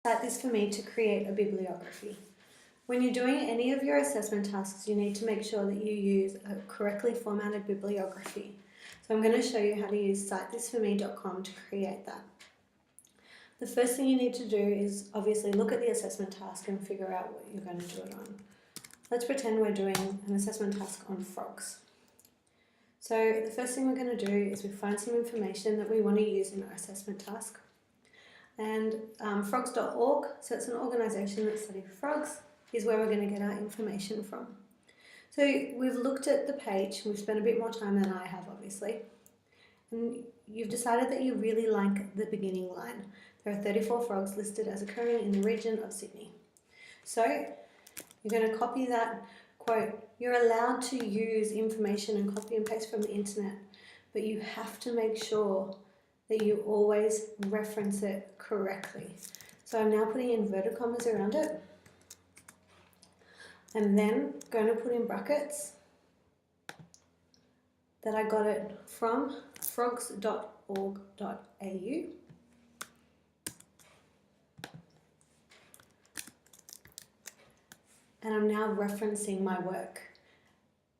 Citethisforme to create a bibliography. When you're doing any of your assessment tasks, you need to make sure that you use a correctly formatted bibliography. So I'm going to show you how to use citethisforme.com to create that. The first thing you need to do is obviously look at the assessment task and figure out what you're going to do it on. Let's pretend we're doing an assessment task on frogs. So the first thing we're going to do is we find some information that we want to use in our assessment task. And frogs.org, so it's an organisation that studies frogs, is where we're going to get our information from. So we've looked at the page, we've spent a bit more time than I have obviously, and you've decided that you really like the beginning line. There are 34 frogs listed as occurring in the region of Sydney. So you're going to copy that quote. You're allowed to use information and copy and paste from the internet, but you have to make sure that you always reference it correctly. So I'm now putting inverted commas around it. I'm then going to put in brackets that I got it from frogs.org.au. And I'm now referencing my work.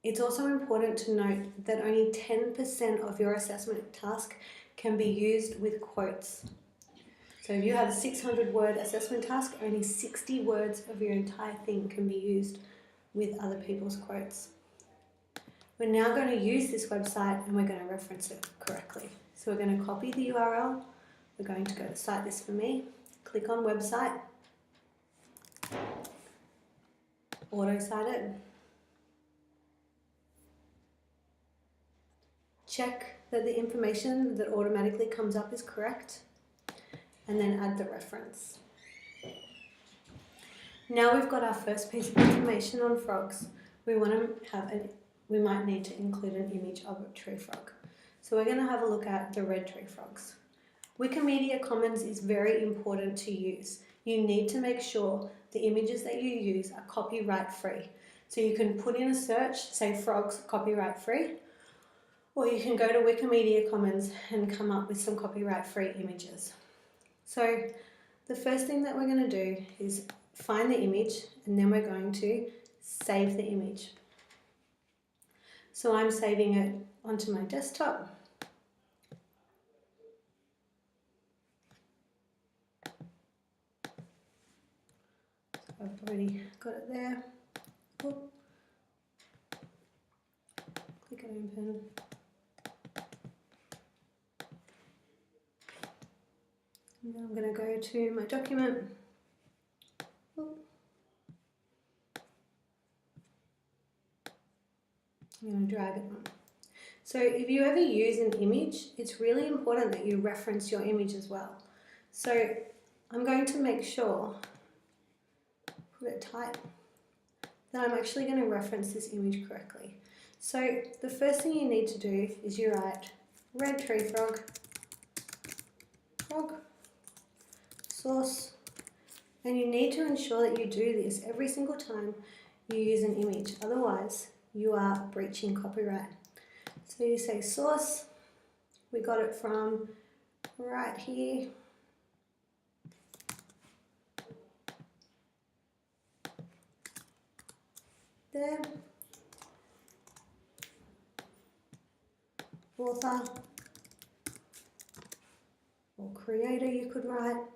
It's also important to note that only 10% of your assessment task can be used with quotes. So if you have a 600-word assessment task, only 60 words of your entire thing can be used with other people's quotes. We're now going to use this website and we're going to reference it correctly. So we're going to copy the URL, we're going to go to Citethisforme, click on website, auto-cite it, check that the information that automatically comes up is correct, and then add the reference. Now we've got our first piece of information on frogs. We might need to include an image of a tree frog. So we're going to have a look at the red tree frogs. Wikimedia Commons is very important to use. You need to make sure the images that you use are copyright free. So you can put in a search, say frogs copyright free, or you can go to Wikimedia Commons and come up with some copyright free images. So the first thing that we're going to do is find the image, and then we're going to save the image. So I'm saving it onto my desktop. I've already got it there. Oop. Click it open. And then I'm going to go to my document. Oop. I'm going to drag it on. So if you ever use an image, it's really important that you reference your image as well. So I'm going to make sure, put it tight, that I'm actually going to reference this image correctly. So the first thing you need to do is you write red tree frog, source, and you need to ensure that you do this every single time you use an image, otherwise you are breaching copyright. So you say source, we got it from right here. There. Author or creator you could write.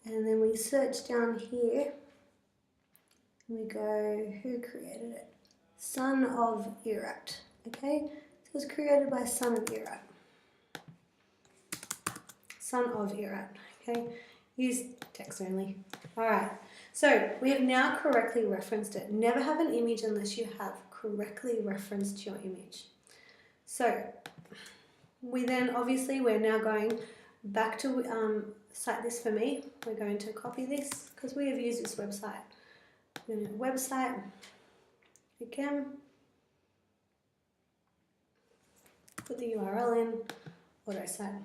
And then we search down here and we go, who created it? Son of Irat. Okay, so it was created by Son of Irat. Son of Irat. Okay, use text only. Alright, so we have now correctly referenced it. Never have an image unless you have correctly referenced your image. So we then obviously we're now going back to Citethisforme. We're going to copy this because we have used this website. Then website again, put the URL in, auto-cite.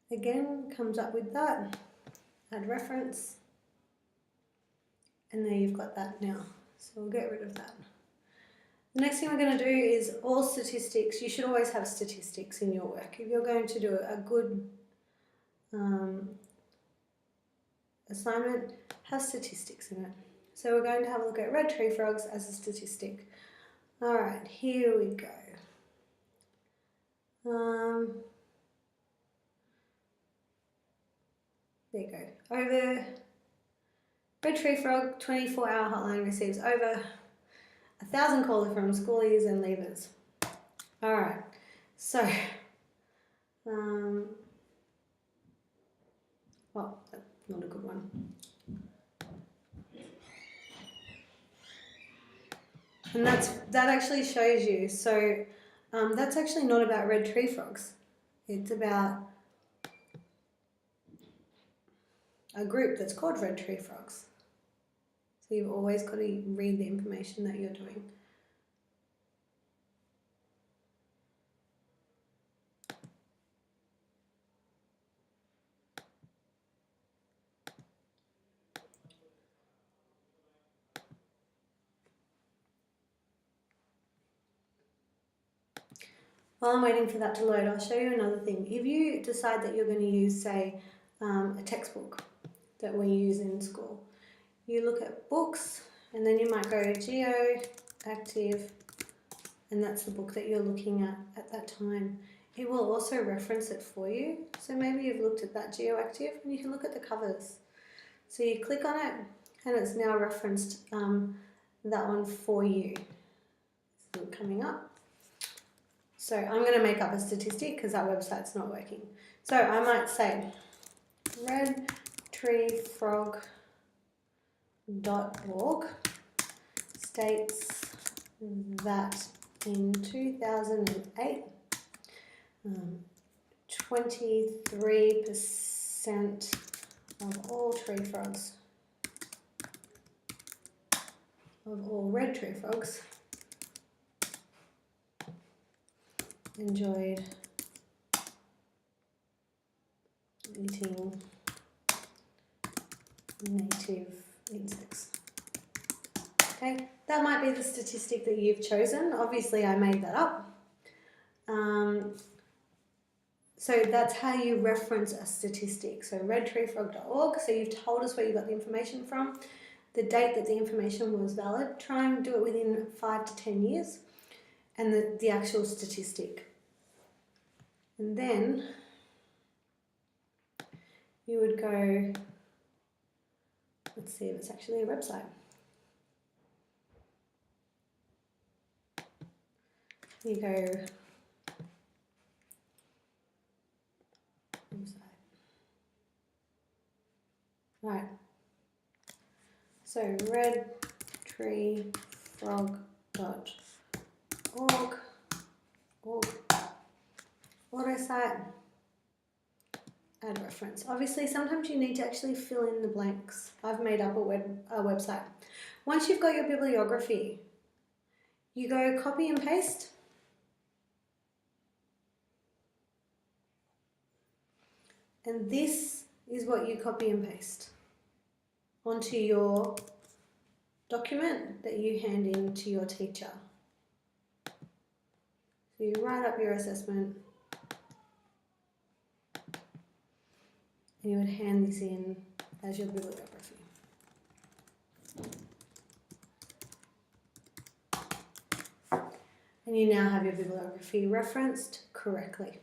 Again, comes up with that, add reference, and there you've got that now. So we'll get rid of that. The next thing we're going to do is all statistics. You should always have statistics in your work. If you're going to do a good assignment has statistics in it. So we're going to have a look at red tree frogs as a statistic. Alright, here we go. There you go. Over red tree frog 24-hour hotline receives over 1,000 calls from schoolies and leavers. Alright, so oh, that's not a good one. And that actually shows you. So that's actually not about red tree frogs. It's about a group that's called red tree frogs. So you've always got to read the information that you're doing. While I'm waiting for that to load, I'll show you another thing. If you decide that you're going to use, say, a textbook that we use in school, you look at books and then you might go Geo, Active, and that's the book that you're looking at that time. It will also reference it for you. So maybe you've looked at that Geo Active and you can look at the covers. So you click on it and it's now referenced that one for you. So coming up. So I'm going to make up a statistic because that website's not working. So I might say redtreefrog.org states that in 2008, 23% of all tree frogs, of all red tree frogs, enjoyed eating native insects. Okay, that might be the statistic that you've chosen. Obviously, I made that up. So that's how you reference a statistic. So redtreefrog.org. So you've told us where you got the information from, the date that the information was valid. Try and do it within 5 to 10 years, and the actual statistic. And then you would go, let's see if it's actually a website. You go, right. So redtreefrog.org, AutoCite, add reference. Obviously, sometimes you need to actually fill in the blanks. I've made up a website. Once you've got your bibliography, you go copy and paste. And this is what you copy and paste onto your document that you hand in to your teacher. So you write up your assessment and you would hand this in as your bibliography. And you now have your bibliography referenced correctly.